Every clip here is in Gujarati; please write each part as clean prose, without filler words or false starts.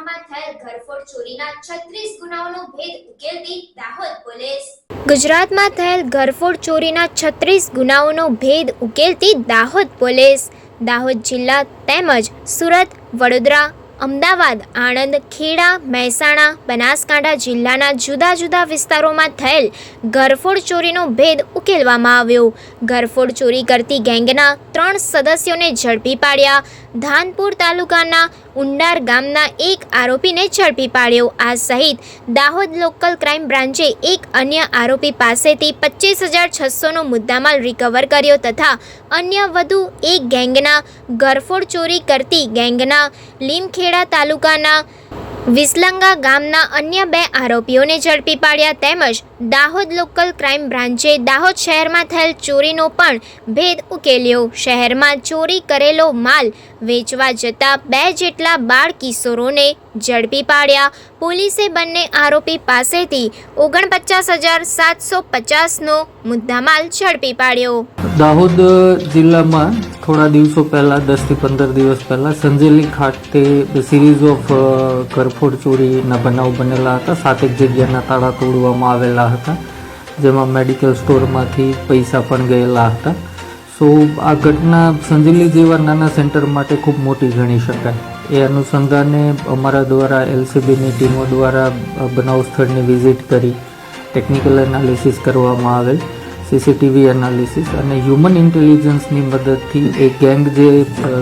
વિસ્તારોમાં થયેલ ઘરફોડ ચોરીના 36 ગુનાઓનો ભેદ ઉકેલતી દાહોદ પોલીસ। ગુજરાતમાં થયેલ ઘરફોડ ચોરીના 36 ગુનાઓનો ભેદ ઉકેલતી દાહોદ પોલીસ। દાહોદ જિલ્લા તેમજ સુરત, વડોદરા, અમદાવાદ, આણંદ, ખેડા, મહેસાણા, બનાસકાંઠા જિલ્લાના જુદા જુદા વિસ્તારોમાં થયેલ ઘરફોડ ચોરીનો ભેદ ઉકેલવામાં આવ્યો। ઘરફોડ ચોરી કરતી ગેંગના 3 સદસ્યોને ઝડપી પાડ્યા। ધાનપુર તાલુકાના ઉંડાર ગામના એક આરોપીને ઝડપી પાડ્યો। આ સહિત દાહોદ લોકલ ક્રાઇમ બ્રાન્ચે એક અન્ય આરોપી પાસેથી 25,600નો મુદ્દામાલ રિકવર કર્યો તથા અન્ય વધુ એક ગેંગના ઘરફોડ ચોરી કરતી ગેંગના લીમખેડા તાલુકાના વિસલંગા ગામના અન્ય 2 આરોપીઓને ઝડપી પાડ્યા તેમજ દાહોદ લોકલ ક્રાઇમ બ્રાન્ચે દાહોદ શહેરમાં થયેલ ચોરીનો પણ ભેદ ઉકેલ્યો। શહેરમાં ચોરી કરેલો માલ વેચવા જતા 2 જેટલા બાળ કિશોરોને ઝડપી પાડ્યા। પોલીસે બંને આરોપી પાસેથી 49,750નો મુદ્દામાલ ઝડપી પાડ્યો। દાહોદ જિલ્લામાં થોડા દિવસો પહેલાં 10 થી 15 દિવસ પહેલાં સંજેલી ખાતે સિરીઝ ઓફ ઘરફોડ ચોરીના બનાવ બનેલા હતા। 7 જગ્યાના તાળા તોડવામાં આવેલા હતા, જેમાં મેડિકલ સ્ટોરમાંથી પૈસા પણ ગયેલા હતા। સો આ ઘટના સંજેલી જેવા નાના સેન્ટર માટે ખૂબ મોટી ગણી શકાય। એ અનુસંધાને અમારા દ્વારા એલસીબીની ટીમો દ્વારા બનાવ સ્થળની વિઝિટ કરી ટેકનિકલ એનાલિસિસ કરવામાં આવેલ, સીસીટીવી એનાલિસિસ અને હ્યુમન ઇન્ટેલિજન્સની મદદથી એ ગેંગ જે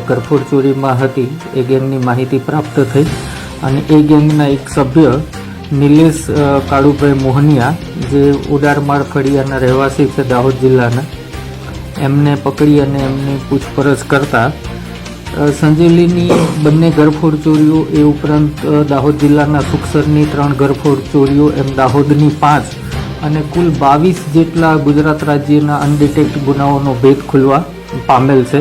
ઘરફોડ ચોરીમાં હતી એ ગેંગની માહિતી પ્રાપ્ત થઈ અને એ ગેંગના એક સભ્ય નિલેશ કાળુભાઈ મોહનિયા, જે ઉડારમાળ ફળિયાના રહેવાસી છે દાહોદ જિલ્લાના, એમને પકડી અને એમની પૂછપરછ કરતા સંજેલીની બંને ઘરફોડ ચોરીઓ એ ઉપરાંત દાહોદ જિલ્લાના સુખસરની 3 ઘરફોડ ચોરીઓ એમ દાહોદની 5 અને કુલ 22 જેટલા ગુજરાત રાજ્યના અનડિટેક્ટ ગુનાઓનો ભેદ ખુલવા પામેલ છે।